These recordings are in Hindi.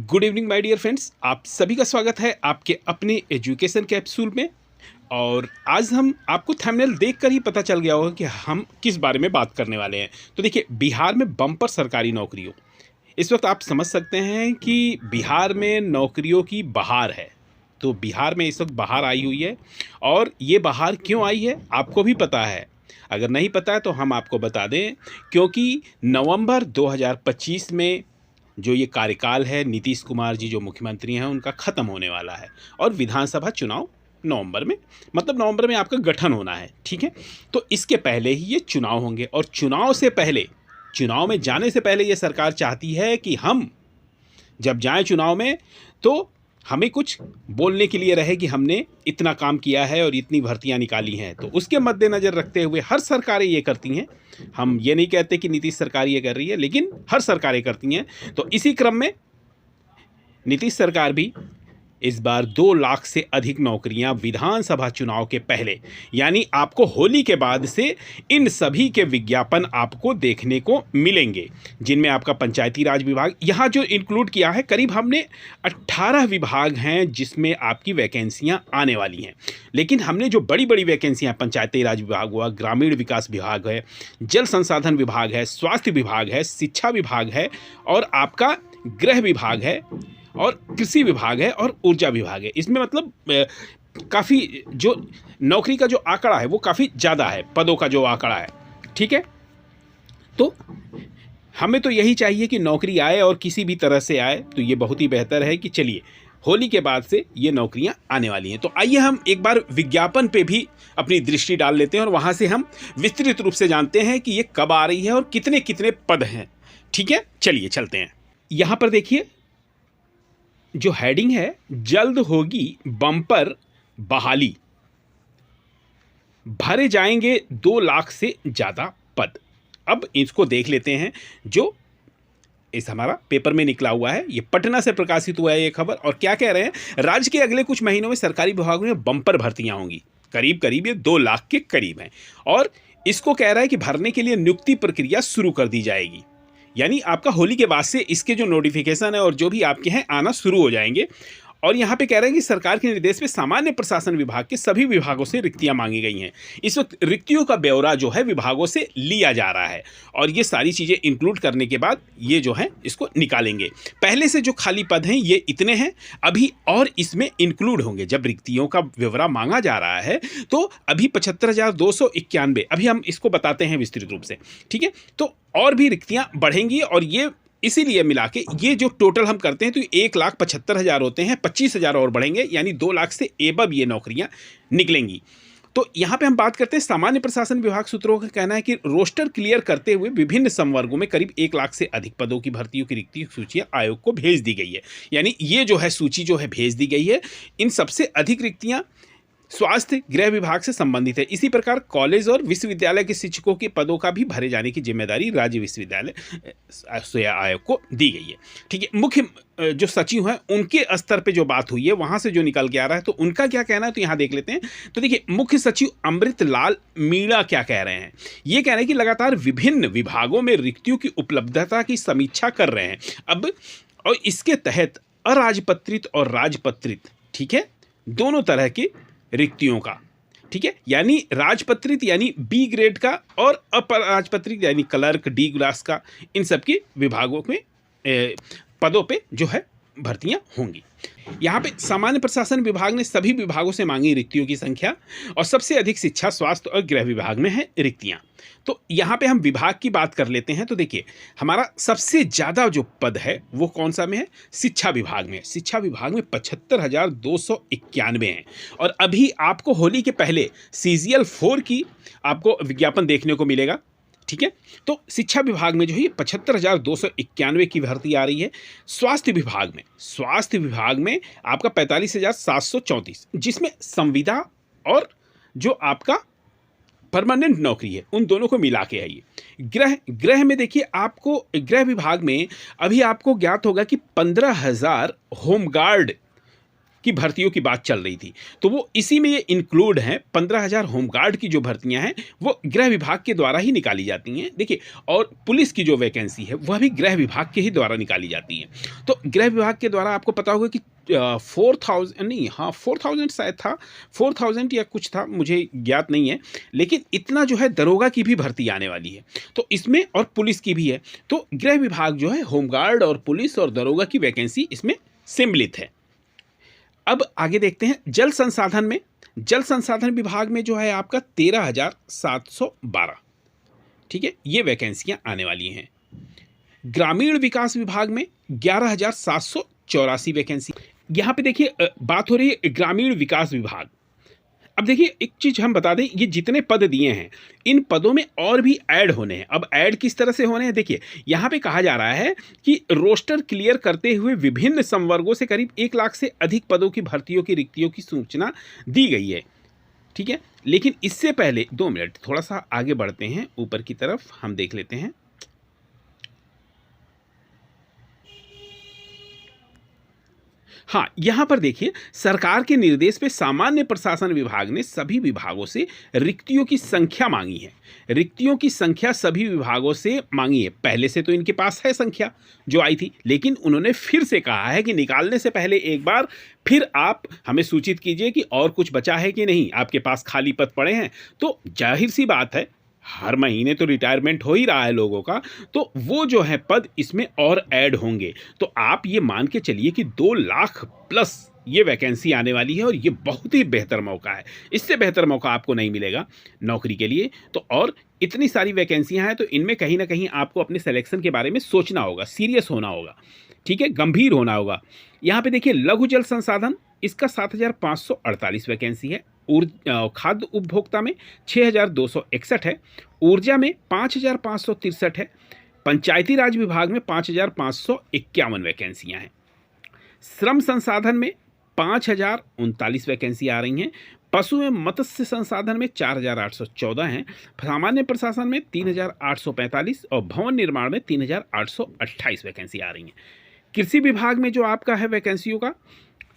Good evening my dear friends, आप सभी का स्वागत है आपके अपने एजुकेशन कैप्सूल में। और आज हम आपको थंबनेल देखकर ही पता चल गया होगा कि हम किस बारे में बात करने वाले हैं। तो देखिए, बिहार में बम्पर सरकारी नौकरियों, इस वक्त आप समझ सकते हैं कि बिहार में नौकरियों की बहार है। तो बिहार में इस वक्त बहार आई हुई है, और ये बहार क्यों आई है आपको भी पता है। अगर नहीं पता है तो हम आपको बता दें, क्योंकि नवंबर 2025 में जो ये कार्यकाल है नीतीश कुमार जी जो मुख्यमंत्री हैं उनका ख़त्म होने वाला है, और विधानसभा चुनाव नवंबर में, मतलब नवंबर में आपका गठन होना है, ठीक है। तो इसके पहले ही ये चुनाव होंगे, और चुनाव से पहले, चुनाव में जाने से पहले ये सरकार चाहती है कि हम जब जाएं चुनाव में तो हमें कुछ बोलने के लिए रहे कि हमने इतना काम किया है और इतनी भर्तियां निकाली हैं। तो उसके मद्देनज़र रखते हुए हर सरकारें ये करती हैं। हम ये नहीं कहते कि नीतीश सरकार ये कर रही है, लेकिन हर सरकारें करती हैं। तो इसी क्रम में नीतीश सरकार भी इस बार 2 लाख से अधिक नौकरियां विधानसभा चुनाव के पहले, यानी आपको होली के बाद से इन सभी के विज्ञापन आपको देखने को मिलेंगे, जिनमें आपका पंचायती राज विभाग यहाँ जो इंक्लूड किया है, करीब हमने 18 विभाग हैं जिसमें आपकी वैकेंसियां आने वाली हैं। लेकिन हमने जो बड़ी बड़ी वैकेंसियां, पंचायती राज विभाग हुआ, ग्रामीण विकास विभाग है, जल संसाधन विभाग है, स्वास्थ्य विभाग है, शिक्षा विभाग है, और आपका गृह विभाग है, और कृषि विभाग है, और ऊर्जा विभाग है। इसमें मतलब काफ़ी जो नौकरी का जो आंकड़ा है वो काफ़ी ज़्यादा है, पदों का जो आंकड़ा है, ठीक है। तो हमें तो यही चाहिए कि नौकरी आए, और किसी भी तरह से आए, तो ये बहुत ही बेहतर है कि चलिए होली के बाद से ये नौकरियां आने वाली हैं। तो आइए हम एक बार विज्ञापन पे भी अपनी दृष्टि डाल लेते हैं, और वहाँ से हम विस्तृत रूप से जानते हैं कि ये कब आ रही है और कितने कितने पद हैं, ठीक है। चलिए चलते हैं। यहाँ पर देखिए, जो हेडिंग है, जल्द होगी बम्पर बहाली, भरे जाएंगे 2 लाख से ज़्यादा पद। अब इसको देख लेते हैं, जो इस हमारा पेपर में निकला हुआ है, ये पटना से प्रकाशित हुआ है ये खबर। और क्या कह रहे हैं, राज्य के अगले कुछ महीनों में सरकारी विभागों में बम्पर भर्तियां होंगी, करीब करीब ये 2 लाख के करीब हैं। और इसको कह रहा है कि भरने के लिए नियुक्ति प्रक्रिया शुरू कर दी जाएगी, यानी आपका होली के बाद से इसके जो नोटिफिकेशन है और जो भी आपके हैं आना शुरू हो जाएंगे। और यहाँ पे कह रहे हैं कि सरकार के निर्देश पे सामान्य प्रशासन विभाग के सभी विभागों से रिक्तियां मांगी गई हैं। इस वक्त रिक्तियों का ब्यौरा जो है विभागों से लिया जा रहा है, और ये सारी चीज़ें इंक्लूड करने के बाद ये जो है इसको निकालेंगे। पहले से जो खाली पद हैं ये इतने हैं, अभी और इसमें इंक्लूड होंगे। जब रिक्तियों का ब्यौरा मांगा जा रहा है तो अभी 75,291, अभी हम इसको बताते हैं विस्तृत रूप से, ठीक है। तो और भी रिक्तियां बढ़ेंगी, और ये इसीलिए मिला के ये जो टोटल हम करते हैं तो 1,75,000 होते हैं, 25,000 और बढ़ेंगे, यानी 2 लाख से एबव ये नौकरियां निकलेंगी। तो यहाँ पे हम बात करते हैं सामान्य प्रशासन विभाग सूत्रों का कहना है कि रोस्टर क्लियर करते हुए विभिन्न संवर्गों में करीब 1 लाख से अधिक पदों की भर्तियों की रिक्ति सूचियां आयोग को भेज दी गई है। यानी ये जो है सूची जो है भेज दी गई है। इन सबसे अधिक रिक्तियां स्वास्थ्य गृह विभाग से संबंधित है। इसी प्रकार कॉलेज और विश्वविद्यालय के शिक्षकों के पदों का भी भरे जाने की जिम्मेदारी राज्य विश्वविद्यालय आयोग को दी गई है, ठीक है। मुख्य जो सचिव हैं उनके स्तर पे जो बात हुई है, वहां से जो निकल के आ रहा है, तो उनका क्या कहना है, तो यहाँ देख लेते हैं। तो देखिए, मुख्य सचिव अमृत लाल मीणा क्या कह रहे हैं, ये कह रहे हैं कि लगातार विभिन्न विभागों में रिक्तियों की उपलब्धता की समीक्षा कर रहे हैं अब, और इसके तहत अराजपत्रित और राजपत्रित, ठीक है, दोनों तरह की रिक्तियों का, ठीक है, यानी राजपत्रित यानी बी ग्रेड का, और अपराजपत्रित यानी क्लर्क डी क्लास का, इन सब के विभागों में पदों पे जो है भर्तियां होंगी। यहाँ पे सामान्य प्रशासन विभाग ने सभी विभागों से मांगी रिक्तियों की संख्या, और सबसे अधिक शिक्षा, स्वास्थ्य और गृह विभाग में है रिक्तियाँ। तो यहाँ पे हम विभाग की बात कर लेते हैं। तो देखिए, हमारा सबसे ज़्यादा जो पद है वो कौन सा में है, शिक्षा विभाग में। शिक्षा विभाग में 75,291 हैं, और अभी आपको होली के पहले CGL 4 की आपको विज्ञापन देखने को मिलेगा, ठीक है। तो शिक्षा विभाग में जो है 75,291 की भर्ती आ रही है। स्वास्थ्य विभाग में आपका 45,734, जिसमें संविदा और जो आपका परमानेंट नौकरी है उन दोनों को मिला के है ये। गृह में देखिए, आपको गृह विभाग में अभी आपको ज्ञात होगा कि 15,000 होमगार्ड की भर्तियों की बात चल रही थी, तो वो इसी में ये इंक्लूड हैं। 15,000 होमगार्ड की जो भर्तियां हैं वो गृह विभाग के द्वारा ही निकाली जाती हैं। देखिए, और पुलिस की जो वैकेंसी है वह भी गृह विभाग के ही द्वारा निकाली जाती है। तो गृह विभाग के द्वारा आपको पता होगा कि 4,000 नहीं, हाँ 4,000 शायद था, 4,000 या कुछ था, मुझे ज्ञात नहीं है, लेकिन इतना जो है दरोगा की भी भर्ती आने वाली है, तो इसमें और पुलिस की भी है। तो गृह विभाग जो है होमगार्ड और पुलिस और दरोगा की वैकेंसी इसमें सम्मिलित है। अब आगे देखते हैं जल संसाधन में। जल संसाधन विभाग में जो है आपका 13,712, ठीक है, ये वैकेंसियां आने वाली हैं। ग्रामीण विकास विभाग में 11,784 वैकेंसी। यहाँ पे देखिए बात हो रही है ग्रामीण विकास विभाग। अब देखिए एक चीज़ हम बता दें, ये जितने पद दिए हैं इन पदों में और भी ऐड होने हैं। अब ऐड किस तरह से होने हैं, देखिए यहाँ पे कहा जा रहा है कि रोस्टर क्लियर करते हुए विभिन्न संवर्गों से करीब 1 लाख से अधिक पदों की भर्तियों की रिक्तियों की सूचना दी गई है, ठीक है। लेकिन इससे पहले 2 मिनट थोड़ा सा आगे बढ़ते हैं, ऊपर की तरफ हम देख लेते हैं। हाँ, यहाँ पर देखिए सरकार के निर्देश पे सामान्य प्रशासन विभाग ने सभी विभागों से रिक्तियों की संख्या मांगी है। रिक्तियों की संख्या सभी विभागों से मांगी है। पहले से तो इनके पास है संख्या जो आई थी, लेकिन उन्होंने फिर से कहा है कि निकालने से पहले एक बार फिर आप हमें सूचित कीजिए कि और कुछ बचा है कि नहीं, आपके पास खाली पद पड़े हैं। तो जाहिर सी बात है, हर महीने तो रिटायरमेंट हो ही रहा है लोगों का, तो वो जो है पद इसमें और ऐड होंगे। तो आप ये मान के चलिए कि 2 लाख प्लस ये वैकेंसी आने वाली है और ये बहुत ही बेहतर मौका है। इससे बेहतर मौका आपको नहीं मिलेगा नौकरी के लिए। तो और इतनी सारी वैकेंसियां हैं, तो इनमें कहीं ना कहीं आपको अपने सिलेक्शन के बारे में सोचना होगा, सीरियस होना होगा, ठीक है, गंभीर होना होगा। यहाँ पे देखिए लघु जल संसाधन, इसका 7,548 वैकेंसी है। खाद्य उपभोक्ता में 6,261 है। ऊर्जा में 5,563 है। पंचायती राज विभाग में 5,551 वैकेंसियां हैं। श्रम संसाधन में 5,039 वैकेंसी आ रही हैं। पशु एवं मत्स्य संसाधन में 4,814 हैं। सामान्य प्रशासन में 3,845 और भवन निर्माण में 3,828 वैकेंसी आ रही हैं। कृषि विभाग में जो आपका है वैकेंसियों का,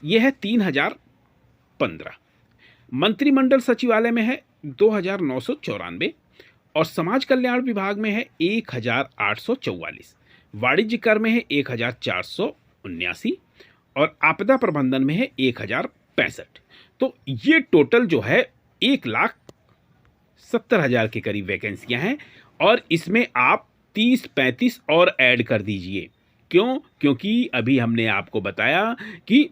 यह है 3,015। मंत्रिमंडल सचिवालय में है 2,994 और समाज कल्याण विभाग में है 1,844। वाणिज्य कर में है 1,479 और आपदा प्रबंधन में है 1,065। तो ये टोटल जो है 1,70,000 के करीब वैकेंसियां हैं और इसमें आप 30-35 और ऐड कर दीजिए। क्यों? क्योंकि अभी हमने आपको बताया कि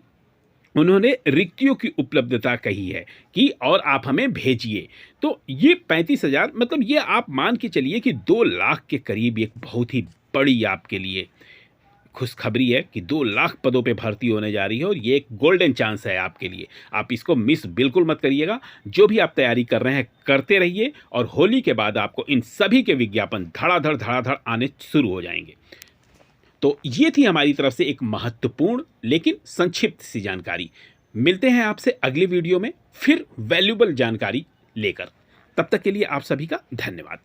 उन्होंने रिक्तियों की उपलब्धता कही है कि और आप हमें भेजिए। तो ये 35,000 मतलब ये आप मान के चलिए कि 2 लाख के करीब एक बहुत ही बड़ी आपके लिए खुशखबरी है कि 2 लाख पदों पे भर्ती होने जा रही है और ये एक गोल्डन चांस है आपके लिए। आप इसको मिस बिल्कुल मत करिएगा। जो भी आप तैयारी कर रहे हैं करते रहिए और होली के बाद आपको इन सभी के विज्ञापन धड़ाधड़ आने शुरू हो जाएंगे। तो ये थी हमारी तरफ से एक महत्वपूर्ण लेकिन संक्षिप्त सी जानकारी। मिलते हैं आपसे अगले वीडियो में फिर वैल्यूएबल जानकारी लेकर। तब तक के लिए आप सभी का धन्यवाद।